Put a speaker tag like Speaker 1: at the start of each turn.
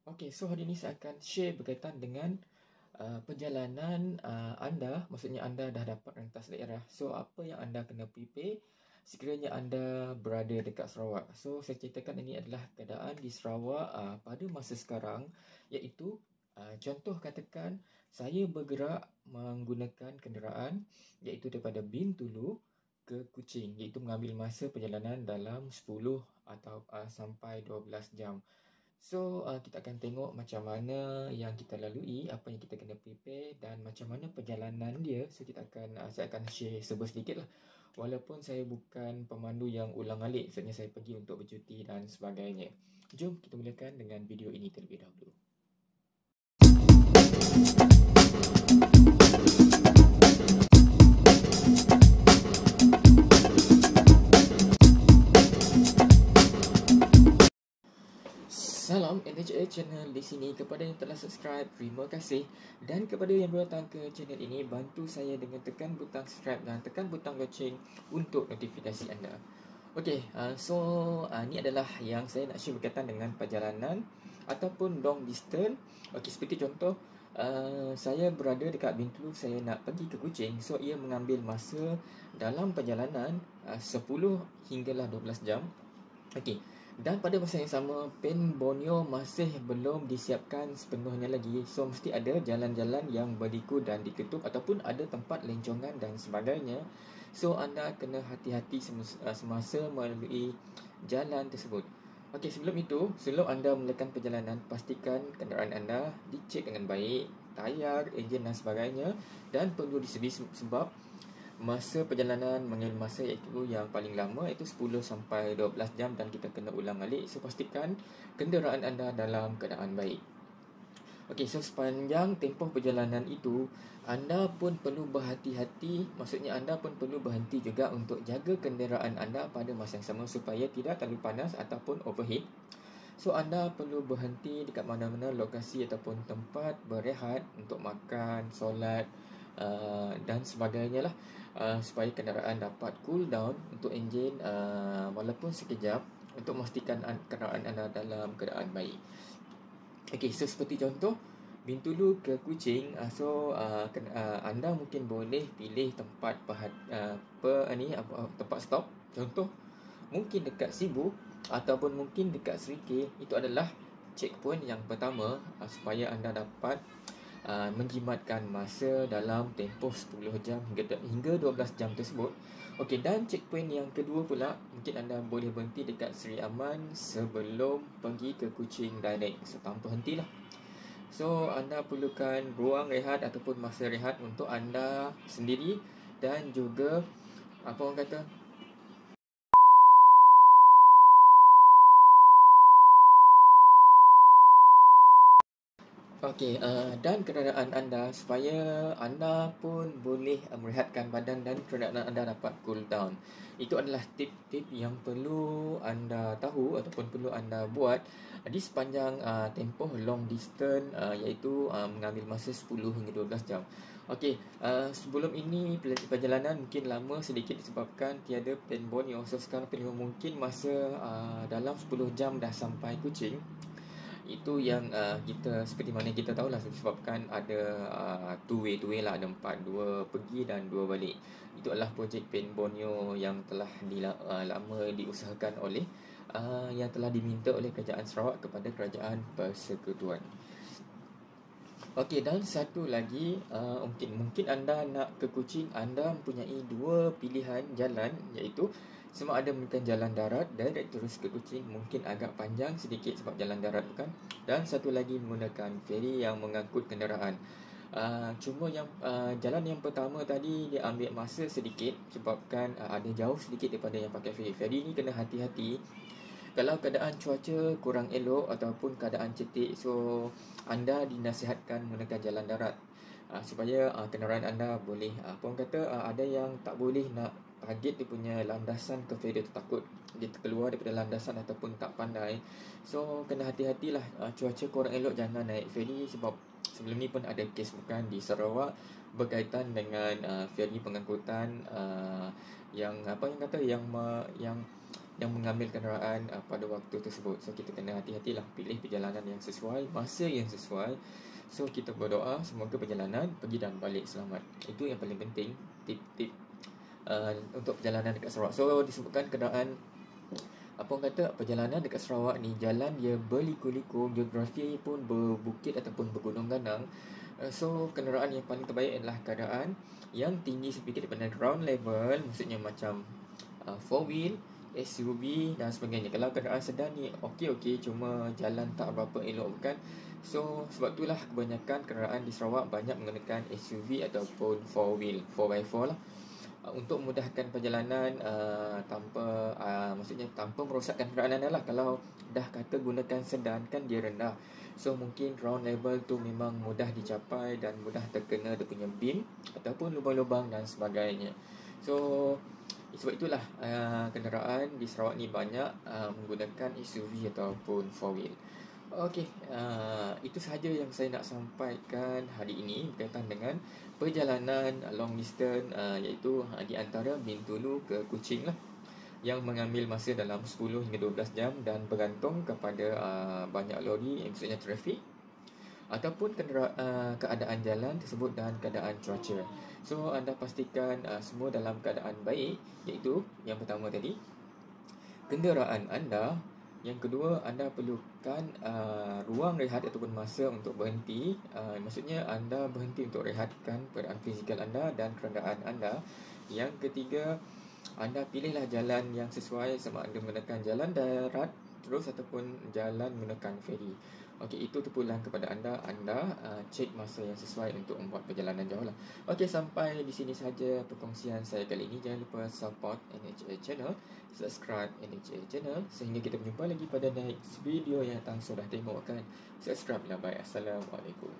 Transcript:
Speaker 1: Okay, so hari ini saya akan share berkaitan dengan perjalanan anda, maksudnya anda dah dapat rentas daerah. So, apa yang anda kena prepare sekiranya anda berada dekat Sarawak. So, saya ceritakan ini adalah keadaan di Sarawak pada masa sekarang, iaitu contoh katakan saya bergerak menggunakan kenderaan iaitu daripada Bintulu ke Kuching, iaitu mengambil masa perjalanan dalam 10 atau sampai 12 jam. So, kita akan tengok macam mana yang kita lalui, apa yang kita kena prepare dan macam mana perjalanan dia. So, saya akan share serba sedikit lah. Walaupun saya bukan pemandu yang ulang-alik, maksudnya saya pergi untuk bercuti dan sebagainya. Jom kita mulakan dengan video ini terlebih dahulu. Salam NHA Channel di sini. Kepada yang telah subscribe, terima kasih. Dan kepada yang baru datang ke channel ini, bantu saya dengan tekan butang subscribe dan tekan butang loceng untuk notifikasi anda. Okey, ni adalah yang saya nak share berkaitan dengan perjalanan ataupun long distance. Okey, seperti contoh, saya berada dekat Bintulu, saya nak pergi ke Kuching. So, ia mengambil masa dalam perjalanan 10 hinggalah 12 jam. Okey. Dan pada masa yang sama, Pen Borneo masih belum disiapkan sepenuhnya lagi. So, mesti ada jalan-jalan yang berliku dan diketuk ataupun ada tempat lencongan dan sebagainya. So, anda kena hati-hati semasa melalui jalan tersebut. Okey, sebelum anda mulakan perjalanan, pastikan kenderaan anda dicek dengan baik, tayar, enjin dan sebagainya, dan perlu diservis sebab masa perjalanan mengambil masa iaitu yang paling lama iaitu 10 sampai 12 jam dan kita kena ulang alik. So, pastikan kenderaan anda dalam keadaan baik. Okey, so sepanjang tempoh perjalanan itu, anda pun perlu berhati-hati. Maksudnya anda pun perlu berhenti juga untuk jaga kenderaan anda pada masa yang sama supaya tidak terlalu panas ataupun overheat. So, anda perlu berhenti dekat mana-mana lokasi ataupun tempat berehat untuk makan, solat dan sebagainya lah, supaya kenderaan dapat cool down untuk enjin walaupun sekejap untuk memastikan kenderaan anda dalam keadaan baik. Okey, so seperti contoh Bintulu ke Kuching, anda mungkin boleh pilih tempat tempat stop. Contoh mungkin dekat Sibu ataupun mungkin dekat Serikir. Itu adalah checkpoint yang pertama supaya anda dapat menjimatkan masa dalam tempoh 10 jam hingga 12 jam tersebut. Okey, dan checkpoint yang kedua pula, mungkin anda boleh berhenti dekat Seri Aman sebelum pergi ke Kuching direct. So, tanpa hentilah. So, anda perlukan ruang rehat ataupun masa rehat untuk anda sendiri dan juga apa orang kata, okey, dan keadaan anda supaya anda pun boleh merehatkan badan dan keadaan anda dapat cool down. Itu adalah tip-tip yang perlu anda tahu ataupun perlu anda buat di sepanjang tempoh long distance, iaitu mengambil masa 10 hingga 12 jam. Okey, sebelum ini perjalanan mungkin lama sedikit disebabkan tiada Pen Borneo. So, sekarang Pen Borneo mungkin masa dalam 10 jam dah sampai Kuching. Itu yang kita seperti mana kita tahulah, sebabkan ada two way lah, ada 4, 2 pergi dan 2 balik. Itu adalah projek Pen Borneo yang telah lama diusahakan oleh yang telah diminta oleh Kerajaan Sarawak kepada Kerajaan Persekutuan. Okey, dan satu lagi, mungkin anda nak ke Kuching, anda mempunyai 2 pilihan jalan, iaitu sama ada menggunakan jalan darat direct terus ke Kuching, mungkin agak panjang sedikit sebab jalan darat bukan, dan satu lagi menggunakan feri yang mengangkut kenderaan. Cuma yang jalan yang pertama tadi dia ambil masa sedikit sebabkan ada jauh sedikit daripada yang pakai feri. Feri ni kena hati-hati. Kalau keadaan cuaca kurang elok ataupun keadaan cetek, so anda dinasihatkan menggunakan jalan darat supaya kenderaan anda boleh ada yang tak boleh nak target dia punya landasan ke feri tu, takut dia terkeluar daripada landasan ataupun tak pandai. So, kena hati-hatilah, cuaca kurang elok jangan naik feri sebab sebelum ni pun ada kes bukan di Sarawak berkaitan dengan feri pengangkutan yang yang mengambil kenderaan pada waktu tersebut. So kita kena hati-hatilah pilih perjalanan yang sesuai, masa yang sesuai. So kita berdoa semoga perjalanan pergi dan balik selamat. Itu yang paling penting, tip-tip untuk perjalanan dekat Sarawak. So disebutkan kenderaan, apa orang kata, perjalanan dekat Sarawak ni jalan dia berliku-liku, geografi pun berbukit ataupun bergunung ganang. So kenderaan yang paling terbaik adalah kenderaan yang tinggi sedikit daripada ground level, maksudnya macam 4-wheel, SUV dan sebagainya. Kalau kenderaan sedan ni okey, cuma jalan tak berapa elok bukan. So sebab itulah kebanyakan kenderaan di Sarawak banyak menggunakan SUV ataupun 4-wheel, 4x4 lah, untuk memudahkan perjalanan maksudnya tanpa merosakkan kenderaan anda lah. Kalau dah kata gunakan sedan kan dia rendah, so mungkin ground level tu memang mudah dicapai dan mudah terkena dia punya beam ataupun lubang-lubang dan sebagainya. So sebab itulah kenderaan di Sarawak ni banyak menggunakan SUV ataupun 4-wheel. Okey, itu sahaja yang saya nak sampaikan hari ini berkaitan dengan perjalanan long distance, iaitu di antara Bintulu ke Kuching lah, yang mengambil masa dalam 10 hingga 12 jam dan bergantung kepada banyak lori, maksudnya trafik ataupun keadaan jalan tersebut dan keadaan cuaca. So anda pastikan semua dalam keadaan baik, iaitu yang pertama tadi, kenderaan anda. Yang kedua, anda perlukan ruang rehat ataupun masa untuk berhenti. Maksudnya anda berhenti untuk rehatkan keadaan fizikal anda dan kenderaan anda. Yang ketiga, anda pilihlah jalan yang sesuai, sama ada menggunakan jalan darat terus ataupun jalan menggunakan feri. Okey, itu terpulang kepada anda. Anda cek masa yang sesuai untuk membuat perjalanan jauh lah. Okey, sampai di sini saja perkongsian saya kali ini. Jangan lupa support NHA Channel, subscribe NHA Channel, sehingga kita berjumpa lagi pada next video yang datang. Sudah tengok kan? Subscribe lah. Bye. Assalamualaikum.